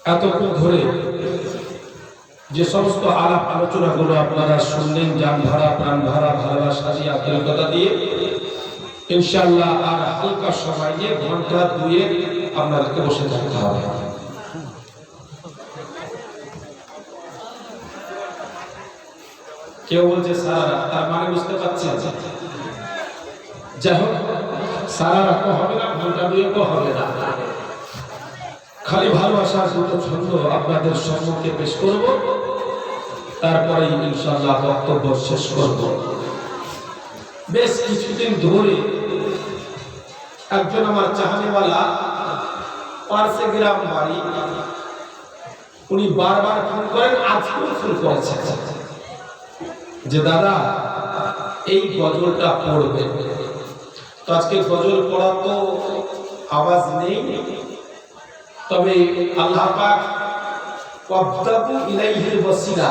এতক্ষণ ধরে যে সমস্ত আলাপ আলোচনাগুলো আপনারা শুনলেন, যান ভাড়া, প্রাণ ভাড়া, ভালোবাসা দিয়ে, আন্তরিকতা দিয়ে, ইনশাআল্লাহ আর হালকা সময় নিয়ে ঘন্টা দুয়ে আপনাদেরকে বসে থাকতে হবে। কেউ বলছে সারা, তার মানে বুঝতে পারছেন? যাই হোক, সারা রাখতে হবে না, ঘন্টা দুয়ে তো হবে না। খালি ভালোবাসার দুটো ছন্দ আপনাদের সম্মুখে পেশ করব, তারপরে ইনশাআল্লাহ বক্তব্য শেষ করব। বেশ কিছুদিন ধরে একজন আমার চাহানিওয়ালা, পার্সে গ্রাম বাড়ি, উনি বারবার ফোন করেন, আজকেও ফোন করেছেন যে দাদা এই গজলটা পড়বে। তো আজকে গজল পড়া তো আওয়াজ নেই, তবে আল্লাহ পাক ওয়াবতাগু ইলাইহিল ওয়াসিলা,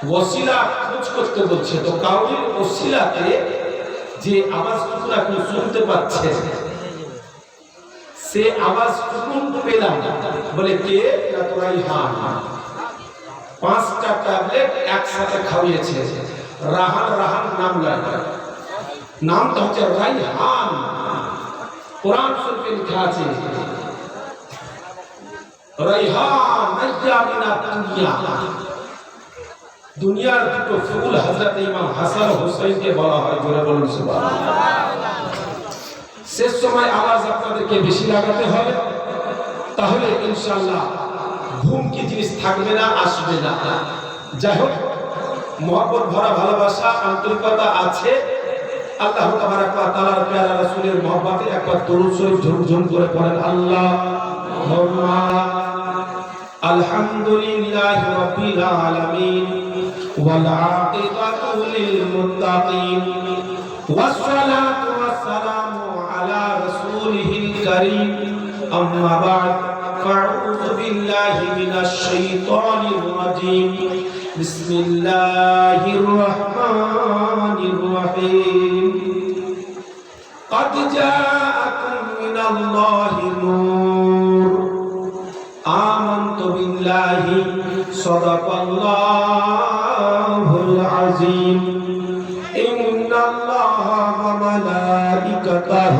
ওয়াসিলা খোঁজ করতে বলছে। তো কাউরির ওসিলাতে যে আওয়াজটুকু আপনি শুনতে পাচ্ছেন, সে আওয়াজটুকু পেলাম বলে কে? রাইহান। 5টা ট্যাবলেট একসাথে খাওয়িয়েছে। রাহান, রাহান নাম লাগে, নামটা হচ্ছে রাইহান। কোরআন শরীফে লেখা আছে রাইহান নাইয়া মিনাত দুনিয়া। দুনিয়ার দুটো ফুল হযরত ইমাম হাসান হুসাইনকে বলা হয়। জোরে বলুন সুবহানাল্লাহ। শেষ সময় আওয়াজ আপনাদেরকে বেশি লাগাতে হবে, তাহলে ইনশাআল্লাহ ঘুম কি জিনিস থাকবে না, আসবে না। যাই হোক, মহব্বত ভরা ভালোবাসা, আন্তরিকতা আছে। আল্লাহ তাবারাক ওয়া তাআলার প্যারা রাসূলের মহব্বতে একবার দরুদ শরীফ ঝুমঝুম করে পড়েন। আল্লাহুম্মা আলহামদুলিল্লাহি রাব্বিল আলামিন ওয়াল আকিবাতু লিল মুত্তাকিন ওয়াস সালাতু ওয়াস সালামু আলা রাসূলিহিল কারীম। আম্মা বা'দ, ফাআউযু বিল্লাহি মিনাশ শাইতানির রাজীম। বিসমিল্লাহির রাহমানির রাহিম। قد جاءكم من الله نور آمنت بالله صدق الله العظيم إن الله وملائكته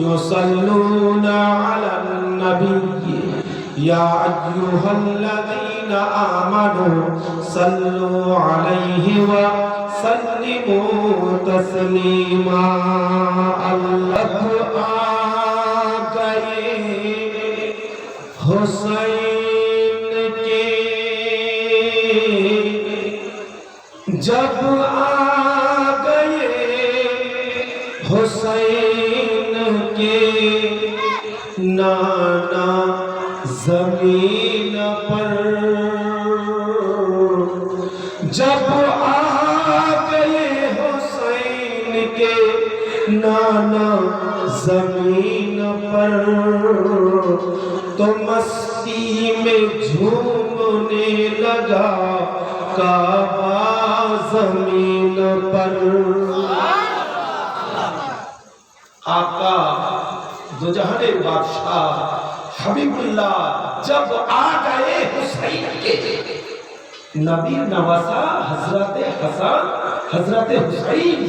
يصلون على النبي يا أيها الذين آمنوا صلوا عليه وسلموا تسليما الله آگئے حسین کے جب آگئے حسین کے نانا زمین پر جب آگئے حسین کے نانا زمین پر تو مستی میں جھومنے لگا کعبہ زمین پر آقا دو جہانِ بادشاہ حبیب اللہ جب آ گئے حسین کے نبی نواسا حضرت حسن حضرت حسین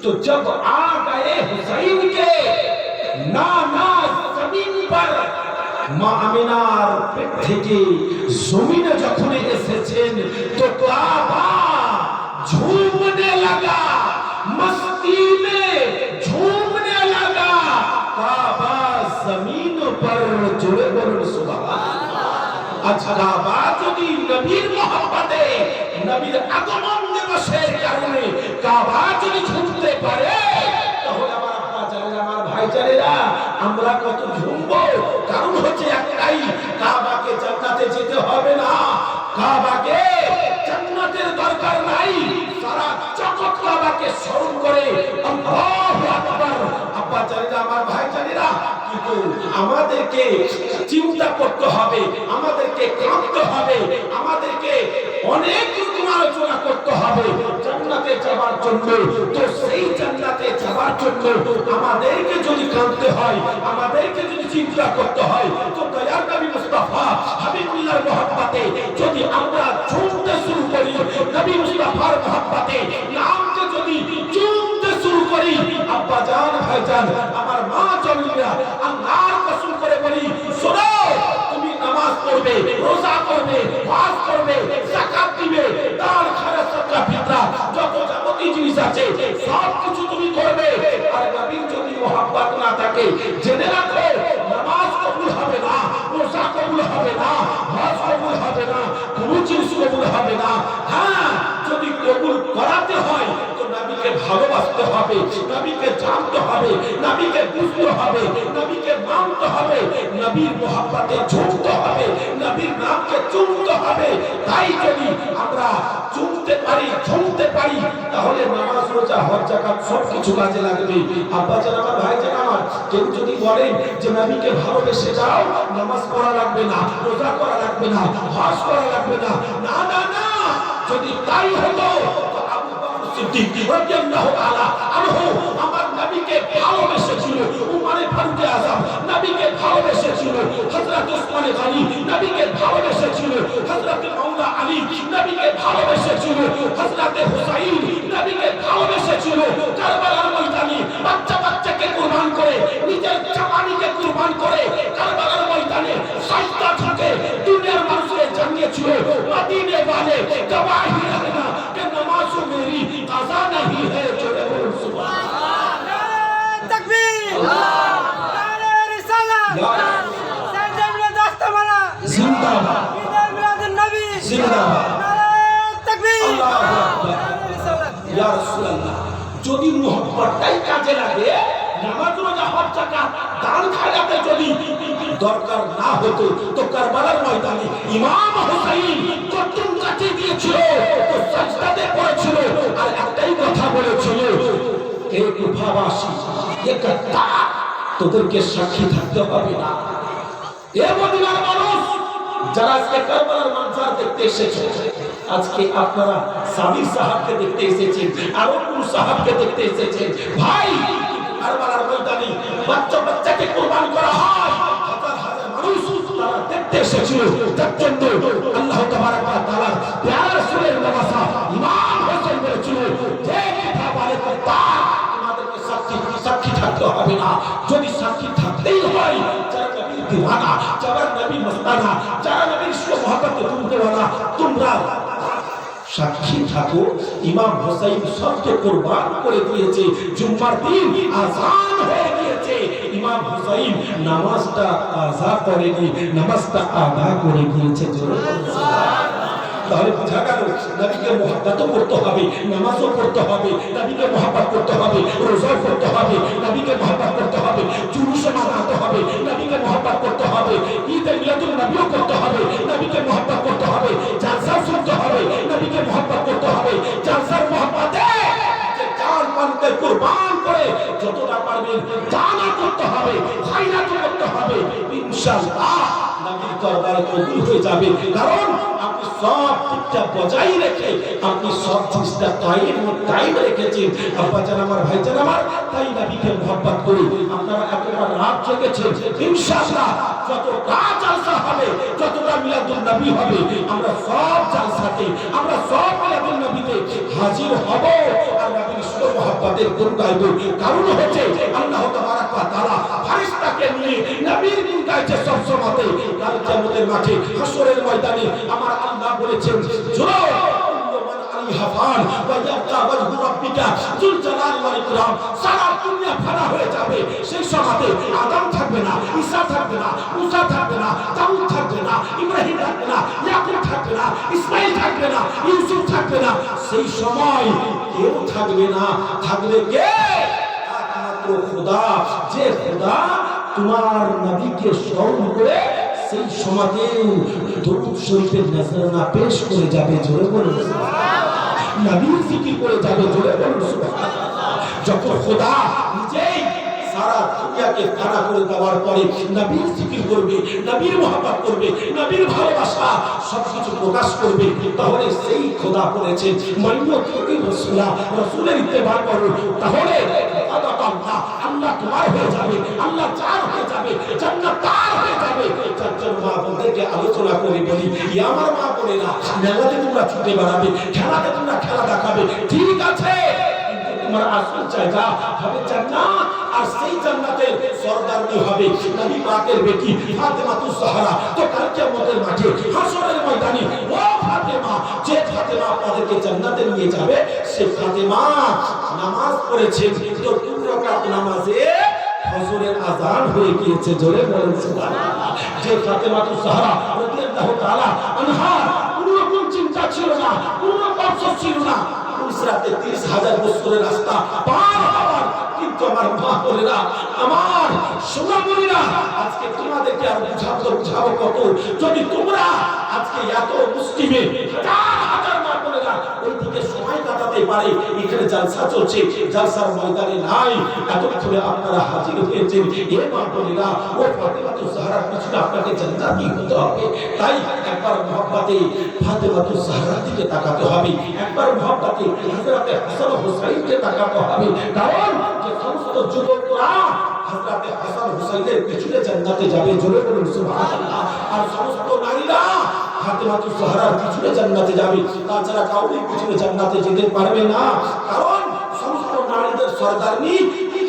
تو جب آ گئے حسین کے نانا زمین پر মা আমিনার পেট থেকে জমিনে যখন এসেছেন তো কাবা ঝুমনে লাগা মস্তি মে ঝুমনে লাগা কাবা জমিন पर জোরে বলুন সুবহানাল্লাহ। আজ কাবা যদি নবীর মহব্বতে নবীর আগমন দিবসের কারণে কাবা যদি ঝুমতে পারে, তাহলে আমার আব্বা জানেরা, আমার ভাই জানেরা, আমরা কত ঝুমবো। কারণ হচ্ছে একটাই, কাবাকে জান্নাতে যেতে হবে না, কাবাকে জান্নাতের দরকার নাই। সারা জগৎ কাবাকে স্মরণ করে আল্লাহু আকবার। আব্বা জানেরা, আমার ভাই জানেরা, কিন্তু আমাদেরকে চিন্তা করতে হবে, আমাদেরকে কাঁদতে হবে, আমাদেরকে অনেক রকম সমালোচনা করতে হবে জান্নাতে যাওয়ার জন্য। তো সেই জান্নাতে যাওয়ার জন্য আমাদেরকে যদি কাঁদতে হয়, আমাদেরকে যদি চিন্তা করতে হয়, তো দয়ার নবী মুস্তাফা হাবিবুল্লাহর মহব্বতে যদি আমরা ঝুমতে শুরু করি, নবী মুস্তাফার মহব্বতে নামকে যদি ঝুমতে শুরু করি, আব্বা জান ভাইজান আমার মা জমিরা আল্লাহর কসম করে বলি, শোনো, তুমি নামাজ পড়বে, রোজা করবে, হজ করবে, যাকাত দিবে, দান খয়রাত সাদকা ফিতরা যত যাবতীয় জিনিস আছে সব কিছু তুমি করবে। আর নবীর যদি মহব্বত না থাকে, জেনে রাখো নামাজ কবুল হবে না, রোজা কবুল হবে না, হজ কবুল হবে না, কোনো জিনিস কবুল হবে না। হ্যাঁ, যদি কবুল করাতে হয় তো নবীকে ভালোবাসতে হবে, নবীকে জানতে হবে, নবীকে বুঝতে হবে, নবীকে মানতে হবে, নবীর মহব্বতে ঝুঁকতে হবে, নবীর নামকে চুমতে হবে। তাই যদি আমরা চুমতে পারি, ঝুমতে পারি, তাহলে নামাজ, রোজা, হজ, যাকাত সব কিছু কাজে লাগবে। আব্বা জান আমার, ভাই জান আমার, কেউ যদি বলেন যে নবীকে ভালোবেসে যাও, নামাজ পড়া লাগবে না, রোজা করা লাগবে না, হজ করা লাগবে না, না না না, যদি তাই হতো তো আবু বকর সিদ্দিক রাদিয়াল্লাহু তাআলা আনহু আমার নবীকে ভালোবেসেছিল, উমর ফারুক আযম নবীকে ভালোবেসেছিল, হযরত ওসমান গনি নবীকে ভালোবেসেছিল, হযরত মাওলা আলী নবীকে ভালোবেসেছিল, হযরত হুসাইন নবীকে ভালোবেসেছিল। কারবালার ময়দানে বাচ্চা বাচ্চাকে কুরবান করে, নিজের জাওয়ানিকে কুরবান করে কারবালার ময়দানে সাজদা থেকে দুনিয়ার মানুষকে জানিয়েছিল, মদিনে वाले गवाही रखना कि नमाज मेरी काज़ा नहीं है। जोरे बोलो सुभान अल्लाह, तकबीर, नारे रिसालत, सैयद मिलाद अस्तमाना जिंदाबाद, ईद मिलाद नबी जिंदाबाद, नारे तकबीर, अल्लाहु আকবার, नारे रिसालत। ইয়া রাসূলুল্লাহ, যদি মুহাব্বতটাই কাজে লাগে, নামাজ, রোজা, হজ, যাকাত, দান খায়রাতে যদি দরকার না হতো তো কারবালার ময়দানে ইমাম হুসাইন কতম কাটে দিয়েছিল, তো সাজদাতে পড়েছিল আর একটাই কথা বলেছিল, হে কুফাবাসী, এ গাদ্দার, তোদেরকে সাক্ষী থাকতে হবে না। এ মদিনার মানুষ যারা আজকে কারবালার মানজার দেখতে এসেছে, আজকে আপনারা সাবির সাহাবকে দেখতে এসেছেন, আরো কোন সাহাবকে দেখতে এসেছেন। ভাই, কারবালার ময়দানে বাচ্চা বাচ্চাকে কুরবান করা হয়, হাজার হাজার মানুষ তারা দেখতে এসেছিল। তার জন্য আল্লাহ তাবারক ওয়া তাআলা প্যারা রাসূলের নওয়াসা ইমাম হোসেন বলেছিল, হে কিতাবালে কুরবান, তোমাদেরকে সাক্ষী থাকতে হবে না। যদি সাক্ষী থাকতেই হয়, যারা নবীর দিওয়ানা, যারা নবীর মস্তানা, যারা নবীর মহব্বতে ডুবতেওয়ালা, তোমরা সাক্ষী থাকো। ইমাম হুসাইন সবকে কুরবান করে দিয়েছে। জুম্মার দিন আযান হয়ে গিয়েছে, ইমাম হুসাইন নামাজটা কাজা করেনি, নামাজটা আদা করে গিয়েছে। জোরে বলুন সুবহানাল্লাহ। তাহলে বোঝা গেল নবীকে মহব্বত করতে হবে, নামাজও পড়তে হবে, নবীকে মহব্বত করতে হবে, রোজাও করতে হবে, নবীকে মহব্বত করতে হবে, জুলুসে মানাতে হবে, নবীকে মহব্বত করতে হবে, ঈদে মিলাদুন নবীও করতে হবে, নবীকে মহব্বত করতে হবে, জালসা শুনতে হবে, নবীকে মহব্বত করতে হবে, জালসার মহব্বতে যে জান মানতে কুরবান করে যতটা পারবেন দানও করতে হবে, খায়রাত করতে হবে, ইনশাআল্লাহ নবীর দরবারে কবুল হয়ে যাবে। কারণ আপনি সব দিকটা বজায় রেখে আপনি সব জিনিসটা টাইম রেখেছেন। আব্বা জান আমার, ভাই জান আমার, তাই নবীকে মহব্বত করি। আপনারা এতবার রাত জেগেছেন, ইনশাআল্লাহ যতটা জালসা হবে, যতটা মিলাদুন নবী হবে, আমরা সব জালসাতে, আমরা সব মিলাদুন নবীতে হাজির হব আর নবীর মহব্বতের গুণ গাইব। কারণ হচ্ছে আল্লাহ তাবারক ওয়া তাআলা ফেরেশতাকে নিয়ে নবীর গুণ গাইছে সব সময়তে। কাল কিয়ামতের মাঠে হাসরের ময়দানে আমার আল্লাহ বলেছেন, জোরে মান আলাইহা ফান ওয়া ইয়াবকা ওয়াজহু রাব্বিকা যুল জালালি ওয়াল ইকরাম। সারা দুনিয়া ফানা হয়ে যাবে, সেই সময়তে আদম থাকবে না, ঈসা থাকবে না, মুসা থাকবে না, দাউদ থাকবে না, ইব্রাহিম থাকবে না, ইয়াকুব থাকবে না, ইসমাঈল থাকবে না, ইউসুফ থাকবে না। সেই সময় কেউ থাকবে না। থাকবে কে? একমাত্র খোদা। যে খোদা তোমার নবীকে স্মরণ করে সেই সমাজেও দরুদ শরীফের নজরানা পেশ করে যাবে। জোরে বলুন সুবহানাল্লাহ। নবীর জিকির করে যাবে। জোরে বলুন সুবহানাল্লাহ। যখন খোদা নিজেই সারা দুনিয়াকে ফানা করে দেওয়ার পরে নবীর জিকির করবে, নবীর মহব্বত করবে, নবীর ভালোবাসা সবকিছু প্রকাশ করবে, তাহলে সেই খোদা বলেছেন মাইয়াতুকি রাসূলা, রাসূলের ইত্তেবা করো, তাহলে আল্লাহ তোমার হয়ে যাবে, আল্লাহ যার হয়ে যাবে, জান্নাত তার হয়ে যাবে। যার জন্য মা বোনদেরকে আলোচনা করে বলি, আমার মা বোনেরা, মেলাতে তোমরা ছুটে বেড়াবে, খেলাতে তোমরা খেলা দেখাবে, ঠিক আছে, তোমার আসল জায়গা হবে জান্নাত। আর সেই জান্নাতের সরদারনি হবে নবী পাকের বেটি ফাতেমাতুজ জাহরা। তো কাল কিয়ামতের মাঠে হাসরের ময়দানে ও ফাতেমা, যে ফাতেমা আপনাদেরকে জান্নাতে নিয়ে যাবে, সেই ফাতেমা নামাজ পড়েছেন, তো 2 রাকাত নামাজে ফজরের আযান হয়ে গিয়েছে, জোরে বলেন সুবহানাল্লাহ। যে ফাতেমাতুজ জাহরা রাদিয়াল্লাহু তাআলা আনহা কোনো রকম চিন্তা ছিল না, কোনো রকম আফসোস ছিল না, ইসরাতে 30,000 বছরের রাস্তা পার হওয়ার, কিন্তু আমার মা বোনেরা, আমার সোনা বোনেরা, আজকে তোমাদেরকে আর বুঝাবো কত, যদি তোমরা আজকে এত মুসলিমে হাজার মা বোনেরা ওইদিকে সময় কাটাতে পারে, এখানে জালসা চলছে, জালসার ময়দানে নাই, এতক্ষণে আপনারা হাজির হয়েছেন, এ মা বোনেরা, ও ফাতেমাতুজ জাহরার পিছনে আপনাকে জান্নাতি হতে হবে। তাই একবার মহব্বতে ফাতেমাতুজ জাহরার দিকে তাকাতে হবে, একবার মহব্বতে হযরতে হাসান হুসাইনকে তাকাতে হবে, কারণ যে সমস্ত যুবকরা হযরতে হাসান হুসাইনের পিছনে জান্নাতে যাবে, জোরে বলুন সুবহানাল্লাহ। আর সমস্ত নারীরা ফাতেমাতুজ জাহরার পিছনে জান্নাতে যাবে, তাছাড়া কাউকে পিছনে জান্নাতে যেতে পারবে না, কারণ সমস্ত নারীদের সরদারনি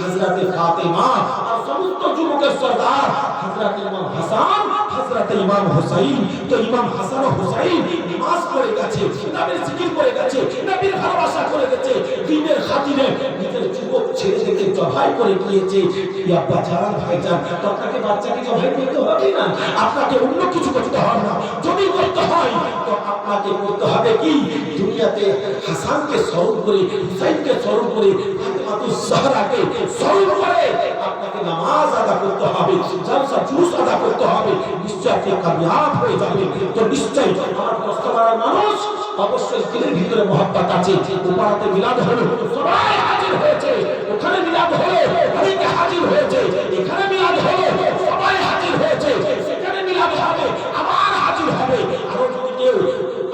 হযরতে ফাতেমা, আর সমস্ত যুবকের সরদার হযরতে ইমাম হাসান, হযরতে ইমাম হুসাইন। তো ইমাম হাসান ও হুসাইন নামাজ পড়ে গেছে, নবীর জিকির করে গেছে, নবীর ভালোবাসা করে গেছে, দ্বীনের খাতিরে নিজের যুবক ছেলেদেরকে জবাই করে গিয়েছে। ইয়া বাজান ভাইজান, তো আপনাকে বাচ্চাকে জবাই করতে হবে না, আপনাকে অন্য কিছু করতে হবে না, যদি করতে হয় তো আপনাকে করতে হবে কি, দুনিয়াতে হাসানকে স্মরণ করে, হুসাইনকে স্মরণ করে, ফাতেমাতুজ জাহরাকে স্মরণ করে আপনাকে নামাজ আদা করতে হবে, জালসা জুলুস আদা করতে হবে, নিশ্চয় আপনি কামিয়াব হয়ে যাবেন। তো নিশ্চয় আমার কষ্টকর মানুষ অবশ্যই দিলের ভিতরে মহব্বত আছে, উপারাতে মিলাদ হলো, সবাই হাজির হয়েছে, ওখানে মিলাদ হলো, অনেকে হাজির হয়েছে, এখানে মিলাদ হলো, সবাই হাজির হয়েছে, সেখানে মিলাদ হবে, আবার হাজির হবে, আরো যদি কেউ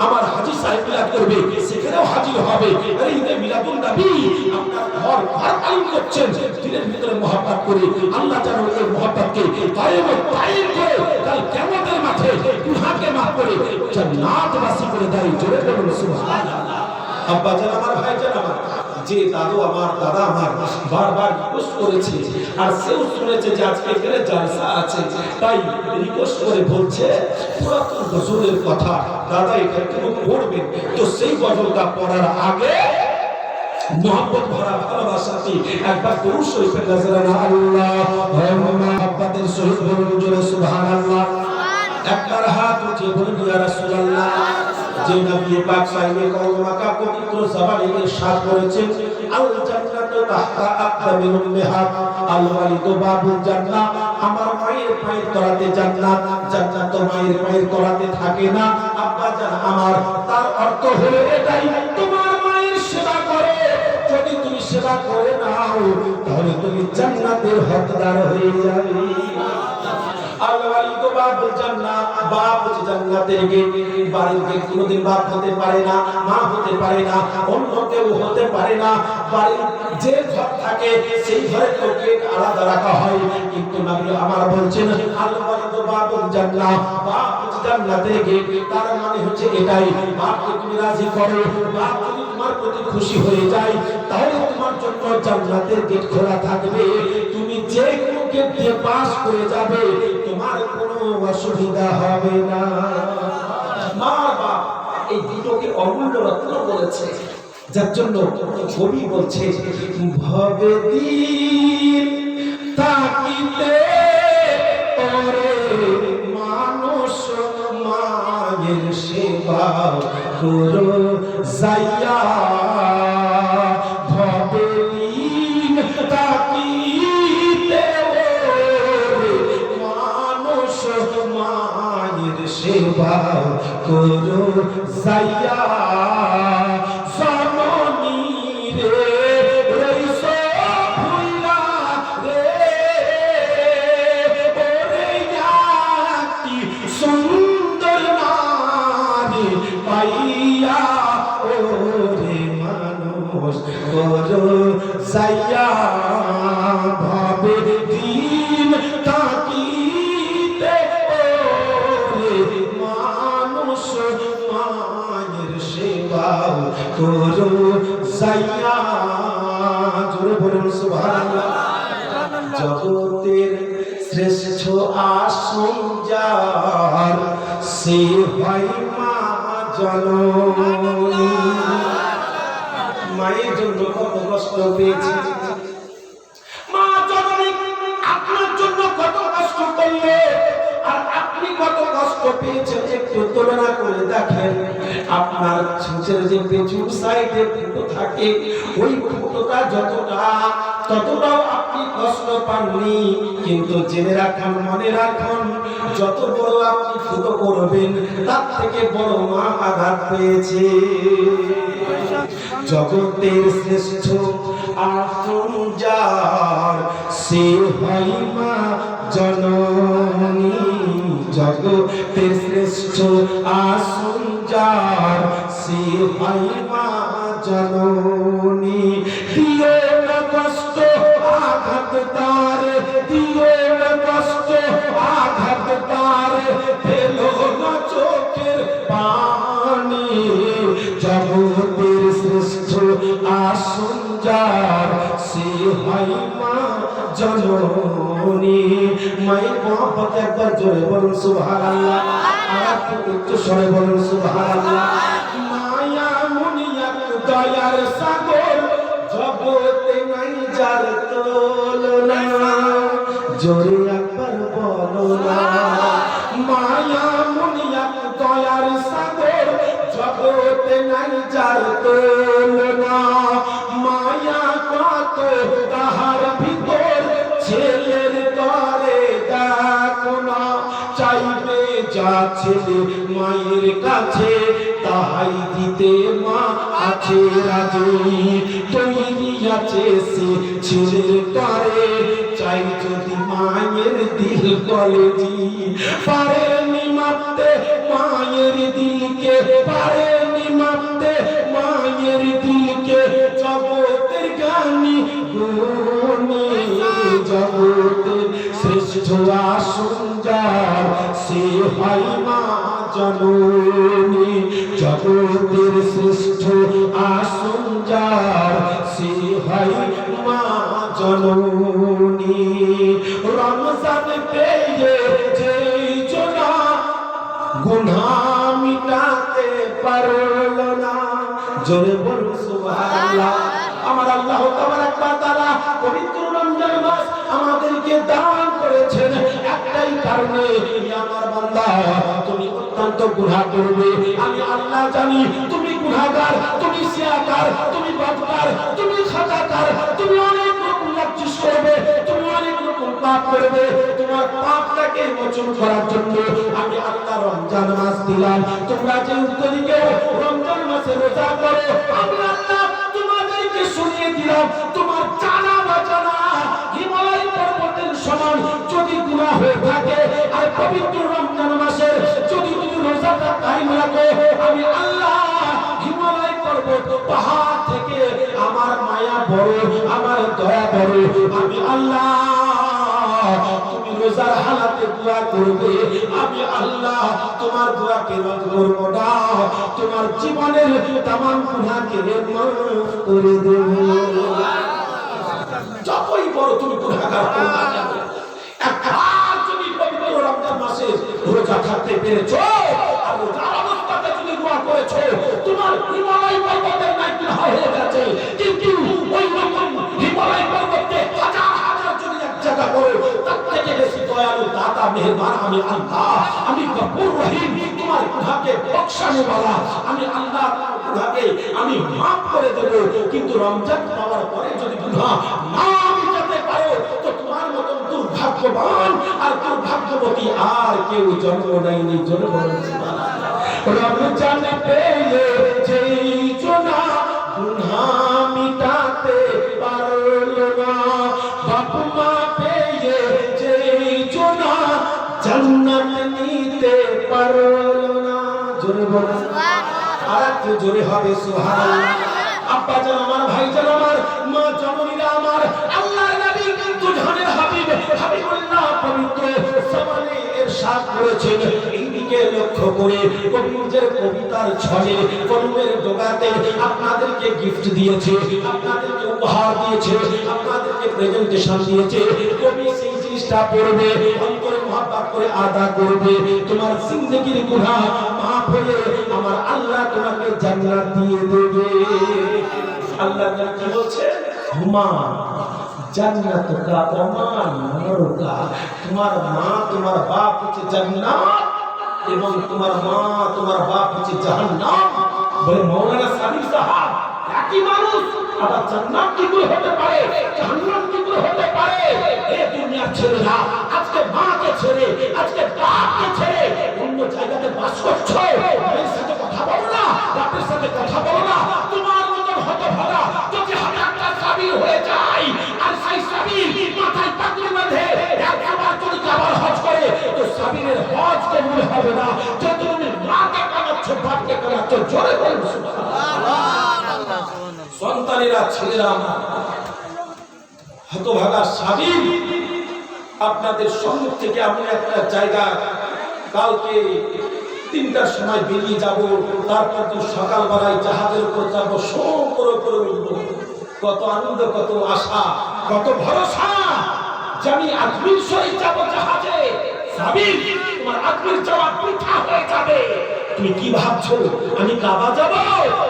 আমার হাজী সাহেব মিলাদ করবে, সেখানেও হাজির হবে। আরে ঈদে মিলাদুন নবী আপনার ঘর পালন করছেন, দিলের ভিতরে মহব্বত করে, আল্লাহ যেন এই মহব্বতকে কায়েম করে কাল কিয়ামতের মাঠে গুনাহকে মাফ করে জান্নাতবাসী করে দেয়, জোরে বলুন সুবহানাল্লাহ। আব্বা জান আমার, ভাই জান আমার, যে দাদু আমার, দাদা আমার বারবার রিকোয়েস্ট করেছে, আর সেও শুনেছে যে আজকে এখানে জালসা আছে, তাই রিকোয়েস্ট করে বলছে পুরাতন গজলের কথা দাদা এটা কেন পড়বেন। তো সেই গজলটা পড়ার আগে মোহাম্মদ ভরা ভালোবাসাটি একবার দরুদ শরীফের নজরানা আল্লাহুম্মা আব্বাদের শহীদ বলুন জোরে সুবহানাল্লাহ। একবার হাত উঠিয়ে বলুন ইয়া রাসূলুল্লাহ। যে নবী পাক সাহেবে কওমাকা পবিত্র জবানে ইরশাদ করেছেন, আল জান্নাতু তাহতা আকদামিল উম্মাহাত, আল ওয়ালিদু বাবুল জান্নাহ, আমার মায়ের পায়ের তলাতে জান্নাত, জান্নাত তো মায়ের পায়ের তলাতে থাকে না আব্বা জান আমার। তার অর্থ হলো এটাই, তোমার মায়ের সেবা করে, যদি তুমি সেবা করে নাও তাহলে তুমি জান্নাতের হকদার হয়ে যাবে। আল ওয়ালিদু বাবুল জান্নাহ, বাপ হচ্ছে জান্নাতের গেট, বাড়ির গেট কোনোদিন বাপ হতে পারে না, মা হতে পারে না, অন্য কেউ হতে পারে না, বাড়ির যে ঘর থাকে সেই ঘরে তো গেট আলাদা রাখা হয়, কিন্তু নবী আমার বলছেন আল ওয়ালিদু বাবুল জান্নাহ, বাপ হচ্ছে জান্নাতের গেট। তার মানে হচ্ছে এটাই, বাপকে তুমি রাজি করো, বাপ যদি তোমার প্রতি খুশি হয়ে যায় তাহলে তোমার জন্য জান্নাতের গেট খোলা থাকবে, তুমি যে কোনো গেট দিয়ে পাস করে যাবে, তোমার কোনো অসুবিধা হবে না। মা বাপ এই দুটোকে অমূল্য রত্ন বলেছে, যার জন্য কবি বলছে ভবে দিন তাকিতে ওরে মানুষ মায়ের সেবা করো যাইয়া, ভবে দিন তাকিতে মানুষ মায়ের সেবা করো যাইয়া, জননী রে রইছো ভুইলা রে শ্রেষ্ঠ আসন যার সে হয় মা জননী। মায়ের জন্য কত কষ্ট পেয়েছি, মা জননী আপনার জন্য কত কষ্ট করলে আর আপনি কত কষ্ট পেয়েছেন একটু তুলনা করে দেখেন। আপনার চোখের যে পেছন সাইডে ফুটো থাকে ওই ফুটোটা ততটাও আপনি কষ্ট পাননি, কিন্তু জেনে রাখুন, মনে রাখুন, যত বড় আপনি ফুটো করবেন তার থেকে বড় মা আঘাত পেয়েছে। জগতের শ্রেষ্ঠ আসন যার সে হয় মা জননী। জগতের শ্রেষ্ঠ আসন যার সে হয় মা জননী। দিও না কষ্ট আঘাত তার, দিও না কষ্ট আঘাত তার, ফেলো না চোখের পানি। জগতের শ্রেষ্ঠ আসন যার সে হয় মা জননী। মায়ের মহব্বত একবার জোরে বলুন সুবহানাল্লাহ, আর একটু উচ্চ স্বরে বলুন সুবহানাল্লাহ। মায়া মুনিয়াত দয়ার সাগর, জগতে নাই যার তুলনা, জোরে একবার বলো না। মায়া মুনিয়াত দয়ার সাগর, জগতে নাই যার তুলনা। মায়া কত তাহার ভিতর, ছেলের তরে দেখো না। চাইবে যা ছেলে মায়ের কাছে, তাহাই দিতে মা আছে রাজি। তৈরি আছে সে ছেলের তরে, চাই যদি মায়ের দিল কলেজি। পারেনি মাপতে মায়ের দিলকে, পারেনি মাপতে মায়ের দিলকে, জগতের জ্ঞানী গুণী। জগতের শ্রেষ্ঠ আসন যার সে হয় মা জননী। জগতের শ্রেষ্ঠ আসন যার সে হয় মা জননী। রমজান পেয়ে যেই জনা গুনাহ মিটাতে পারল না, জোরে বলুন সুবহানাল্লাহ। আমার আল্লাহ তাবারাক ওয়া তাআলা পবিত্র রমজান মাস আমাদেরকে দান করেছেন একটাই কারণে, আমার বান্দা তুমি অত্যন্ত গুনাহ করবে, আমি আল্লাহ জানি। তুমি গুনাহগার, তুমি সিয়াকার, তুমি বদকার, তুমি খাতাকার, তুমি অনেক রকম লাঞ্ছিত করবে, তুমি অনেক রকম পাপ করবে। তোমার পাপটাকে মোচন করার জন্য আমি আল্লাহ রমজান মাস দিলাম। তোমরা যে উত্তরিকে রমজান মাসে রোজা করো, আমি আল্লাহ তোমাদেরকে শুনিয়ে দিলাম, তোমার জানা বাজানা হিমালয় পর্বতের সমান যদি গুনাহ হয়ে থাকে, আর পবিত্র রমজান মাসে যদি তুমি রোজাটা কায়েম রাখো, আমি আল্লাহ হিমালয় পর্বত পাহাড় থেকে আমার মায়া বড়, আমার দয়া বড়, আমি আল্লাহ তুমি রোজার হালাতে দোয়া করবে, আমি আল্লাহ তোমার দোয়াকে রদ করব না, তোমার জীবনের তামাম গুনাহকে মাফ করে দেব। যতই বড় তুমি গুনাহগার হও না কেন, একবার যদি পবিত্র রমজান মাসে রোজা থাকতে পেরেছো আর রোজার অবস্থাতে যদি দোয়া করেছো, তোমার হিমালয় পর্বতের ন্যায় গুনাহ হয়ে গেছে। কিন্তু ওই রকম হিমালয় পর্বতকে হাজার হাজার যদি এক জায়গা করো, তার থেকে বেশি দয়ালু দাতা মেহেরবান আমি আল্লাহ, আমি গফুর রহিম, তোমার গুনাহকে বখশানো ওয়ালা আমি আল্লাহ, গুনাহকে আমি মাফ করে দেব। কিন্তু রমজান পাওয়ার পরে যদি গুনাহ না মিটাতে পারো, তো তোমার মতন দুর্ভাগ্যবান আর দুর্ভাগ্যবতী আর কেউ জন্ম নেয়নি। জন্ম রমজান পেয়ে যেই জনা গুনাহ মিটাতে পারল না, বাপ মা পেয়ে যেই জনা জান্নাত নিতে পারল না। জোরে বলুন আর একটু জোরে হবে সুবহানাল্লাহ। আব্বা জান আমার, ভাই জান আমার, মা জননীরা আমার, আল্লাহর নবী কিন্তু জানের হাবিব হাবিবুল্লাহ পবিত্র সমানে ইরশাদ করেছেন, এইদিকে লক্ষ্য করে কবিদের কবিতার ছলে কলমের ডগাতে আপনাদেরকে গিফট দিয়েছে, আপনাদেরকে উপহার দিয়েছে, আপনাদেরকে প্রেজেন্টেশন দিয়েছে। কবি সেই জিনিসটা পড়বে, করে আদা করবে, তোমার জিন্দেগির গুনাহ মাফ হয়ে আমার আল্লাহ তোমাকে জান্নাত দিয়ে দেবে। আল্লাহ কি বলছে? হুমা জান্নাতুকা ওয়া মা নারুকা, তোমার মা তোমার বাপ হচ্ছে জান্নাত এবং তোমার মা তোমার বাপ হচ্ছে জাহান্নাম। বলে মাওলানা সাদিক সাহেব, একই মানুষ আবার জান্নাত কি করে হতে পারে, জাহান্নাম কি করে হতে পারে? এই দুনিয়ার ছেলেরা আজকে মাকে ছেড়ে, আজকে বাপকে ছেড়ে অন্য জায়গাতে বাস করছো। মায়ের সাথে কথা বলো না, বাপের সাথে কথা বলো না। তোমার মতন হতভাগা যদি হাজারটা সাবির হয়ে যায় আর সেই সাবির মাথায় পাগড়ি বাঁধে একবার যদি কাবার হজ করে, তো সাবিরের হজ কবুল হবে না। যত তুমি মাকে কামাচ্ছ, বাপকে কামাচ্ছ, জোরে বলুন সুবহানাল্লাহ। সন্তানেরা, ছেলেরা আমার হতভাগা সাবির, আপনাদের সম্মুখ থেকে আমি একটা জায়গা কালকে 3টার সময় বেরিয়ে যাব, তারপর তো সকালবেলায় জাহাজের উপর যাবো, শো করে করে উঠবো। কত আনন্দ, কত আশা, কত ভরসা যে আমি আজমির শরীফ যাবো জাহাজে। সাবির, তোমার আজমির যাওয়া বৃথা হয়ে যাবে। তুমি কি ভাবছো আমি কাবা যাব?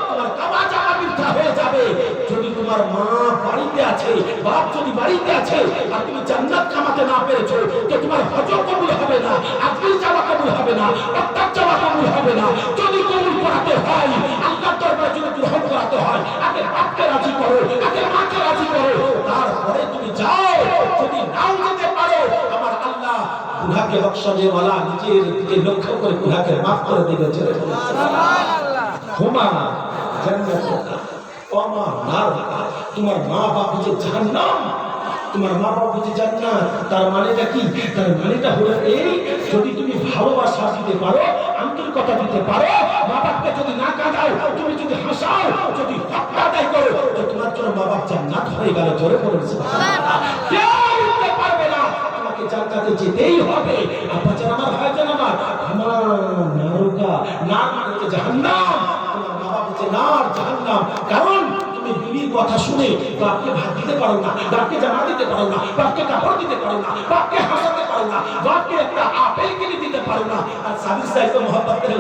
তোমার কাবা যাওয়া বৃথা হয়ে যাবে। যদি তোমার মা বাড়িতে আছে, বাপ যদি বাড়িতে আছে আর তুমি জান্নাত কামাতে না পেরেছো, তো তোমার হজ কবুল হবে না, আজমির যাওয়া কবুল হবে না, মক্কা যাওয়া কবুল হবে না। যদি কবুল করাতে হয়, আল্লাহর দরবারে যদি গ্রহণ করাতে হয়, আগে বাপকে রাজি করো, আগে মাকে রাজি করো, তারপরে তুমি যাও। যদি নাও যেতে পারো, আমার আল্লাহ গুনাহকে বখশাবে ওয়ালা নিজের দিকে লক্ষ্য করে গুনাহকে মাফ করে দিবে। সুবহানাল্লাহ। হুমা জান্নাতুকা ওয়া মা নারুকা, তোমার মা বাপ হচ্ছে জাহান্নাম, তোমার মা বাপ হচ্ছে জান্নাত। তার মানেটা কি? তার মানেটা হলো এই, যদি তুমি ভালোবাসা দিতে পারো, আন্তরিকতা দিতে পারো, মা বাপকে যদি না কাঁদাও, তুমি যদি হাসাও, যদি হক আদায় করো, তো তোমার জন্য মা বাপ জান্নাত হয়ে গেল। জোরে বলুন সুবহানাল্লাহ। কেউ উঠতে পারবে না, তোমাকে জান্নাতে যেতেই হবে। আব্বাজান আমার, ভাইজান আমার, আমার নারুকা, নার মানে হচ্ছে জাহান্নাম, তোমার মা বাপ হচ্ছে নার, জাহান্নাম। কারণ তুমি বিবির কথা শুনে বাপকে ভাত দিতে পারো না, বাপকে জামা দিতে পারো না, বাপকে কাপড় দিতে পারো না, বাপকে হাসাতে পারো না, বাপকে একটা আপেল কিনে দিতে পারো না। আর সাবির সাহেব তো মহব্বত করে,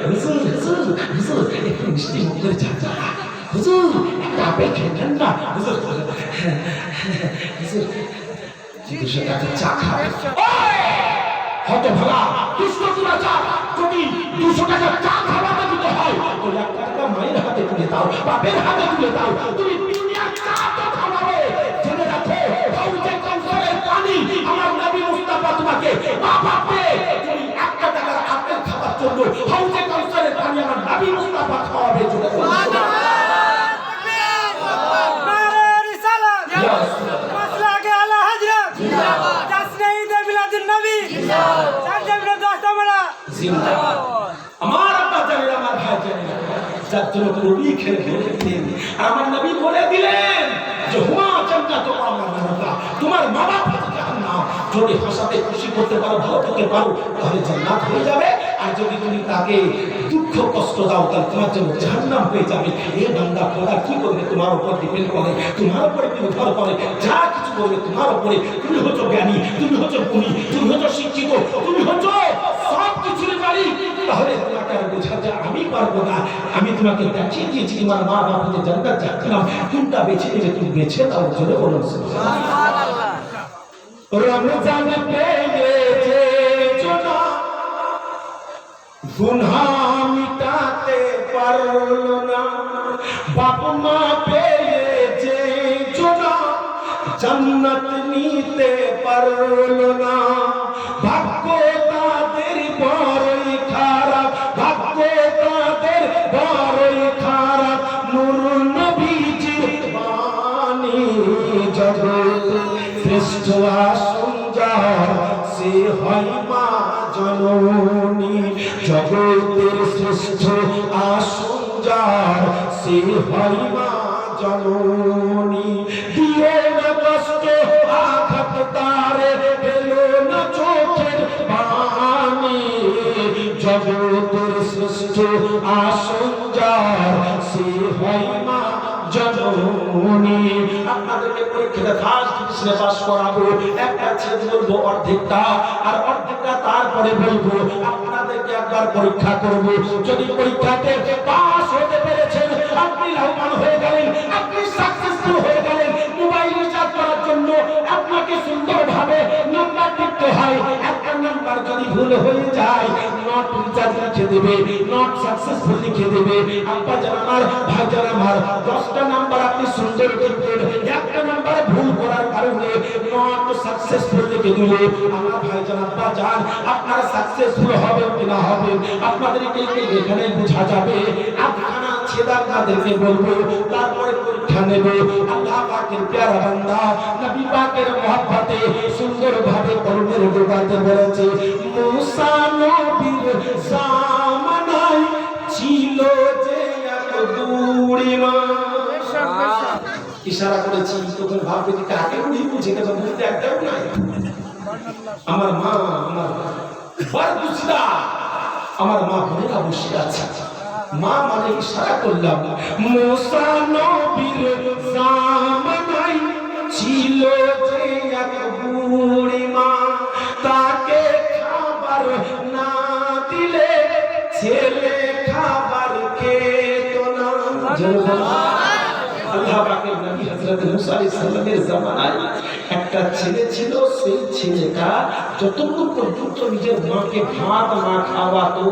হুজুর হুজুর হুজুর একটু মিষ্টি মুখ করে চাচা, হুজুর একটা আপেল খেলেন না, হুজুর হুজুর 200 টাকা চা খাবে। হতভাগা দুষ্ট দুরাচার, যদি 200 টাকা চা খাওয়াতে দিতে হয়, তো 1 টাকা মায়ের হাতে তুলে দাও, বাপের হাতে তুলে দাও। তুমি দুনিয়ার চা তো খাওয়াবে, জেনে রাখো হাউজে কাউসারের পানি আমার নবী মুস্তাফা তোমাকে মা বাপকে, তুমি 1 টাকার আপেল খাওয়ার জন্য হাউজে কাউসারের পানি আমার নবী মুস্তাফা খাওয়াবে। সুবহানাল্লাহ। আমার আব্বা জানেন, আমার ভাই জানেন, যার জন্য নবী খেলে বলেছেন, আমার নবী বলে দিলেন যে হুমা জান্নাত ওয়া মা নারুকা, তোমার মা বাপ জাহান্নাম। যদি হাসাতে খুশি করতে পারো, ভালো করতে পারো, তাহলে জান্নাত হয়ে যাবে। আর যদি তুমি তাকে দুঃখ কষ্ট দাও, তাহলে তোমার জন্য জাহান্নাম হয়ে যাবে। এই বান্দা খোদা কি করবে? তোমার উপর ডিপেন্ড করে, তোমার উপরে নির্ভর করে, যা কিছু করবে তোমার উপরে। তুমি হচ্ছ জ্ঞানী, তুমি হচ্ছ গুণী, তুমি হচ্ছ শিক্ষিত, তুমি হচ্ছ সব কিছুর মালিক। তাহলে তোমাকে আর বোঝাতে আমি পারবো না। আমি তোমাকে দেখিয়ে দিয়েছি তোমার মা বাপ হতে জান্নাত যাচ্ছিলাম, কোনটা বেছে নেবে তুমি বেছে দাও। জোরে বলুন সুবহানাল্লাহ। রমজান পেয়েছে জোনা, গুনাহ মিটাতে পারলো না, বাপ মা পেয়েছে জোনা, জান্নাত নিতে পারলো না। ভাগ্য তাদের বড়ই খারাপ, ভাগ্য তাদের বড়ই খারাপ। নূর নবীজির বাণী জগৎ শ্রেষ্ঠ আসন যার, সে হয় মা জননী। জগতের শ্রেষ্ঠ আসন যার, সে হয় মা জননী। দিও না কষ্ট আঘাত তারে, পেলো না চোখের পানি। জগতের শ্রেষ্ঠ আসন যার, সে হয় মা জননী। আপনাদেরকে পরীক্ষাতে ফার্স্ট ডিভিশনে পাস করাবো। একটা ছেড়ে বলবো অর্ধেকটা, আর অর্ধেকটা তারপরে বলবো আপনাদেরকে একবার পরীক্ষা করব, যদি পরীক্ষাতে পাস হতে পেরেছেন আপনি লাভবান হয়ে গেলেন, আপনি সাকসেসফুল হয়ে গেলেন। মোবাইল রিচার্জ করার জন্য আপনাকে সুন্দরভাবে নাম্বার লিখতে হয়, একটা নাম্বার যদি ভুল হয়ে যায় নট রিচার্জ লিখে দেবে, নট সাকসেসফুল লিখে দেবে। আব্বা জান আমার, ভাই জান আমার, 10টা নাম্বার আপনি সুন্দর লিখবেন, একটা নাম্বার ভুল করার কারণে নট সাকসেসফুল লিখে দিলে আমার ভাই জান আব্বা জান আপনারা সাকসেসফুল হবেন কিনা হবেন আপনাদেরকে এখানে বোঝা যাবে। আপনারা ছেদাকাদেরকে বলবো, তারপরে পরীক্ষা নেব। আল্লাহ পাকের প্যারা বান্দা নবী পাকের মহব্বতে সুন্দরভাবে কলমের ডোবাতে বলেছে, মুসা নবীর জামানায় ছিল যে এক বুড়িমা। ইশারা করেছি, তখন ভাববে যে কাকে বুড়ি বুঝে গেছে, বুঝতে একটাও নাই। আমার মা, আমার বড় দুসরা, আমার মা বোনেরা বসে আছে। মা মানে ইশারা করলাম, মুসা নবীর জামানায় ছিল যে এক বুড়িমা, তাকে খাবার না দিলে ছেলে খাবার খেত না। আল্লাহ পাকের নবী হযরত মুসা আলাইহিস সালামের জামানায় একটা ছেলে ছিল, সেই ছেলেটা যতক্ষণ পর্যন্ত নিজের মাকে ভাত না খাওয়াতো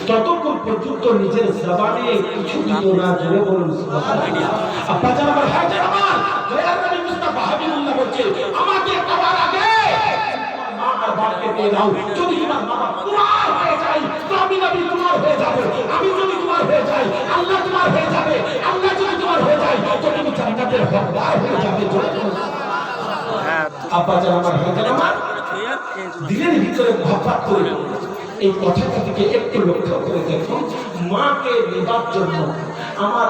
ততক্ষণ পর্যন্ত নিজের জবানে কিছু দিত না। জোরে বলুন সুবহানাল্লাহ। আব্বা জান আমার, ভাই জান আমার, দয়ার নবী মুস্তাফা হাবিবুল্লাহ বলছে, আমাকে খাওয়ার আগে মা আর বাপকে দিয়ে দাও। যদি তোমার মা বাপ তোমার হয়ে যায় তো আমি নবী তোমার হয়ে যাব, আমি যদি তোমার হয়ে যাই আল্লাহ তোমার হয়ে যাবে, আল্লাহ যদি তোমার হয়ে যায় তো তুমি জান্নাতের হকদার হয়ে যাবে। আব্বা জান আমার, ভাই জান আমার, দিলের ভিতরে মহব্বত করে এই কথাটা থেকে একটু লক্ষ্য করে দেখুন। মাকে নেবার জন্য আমার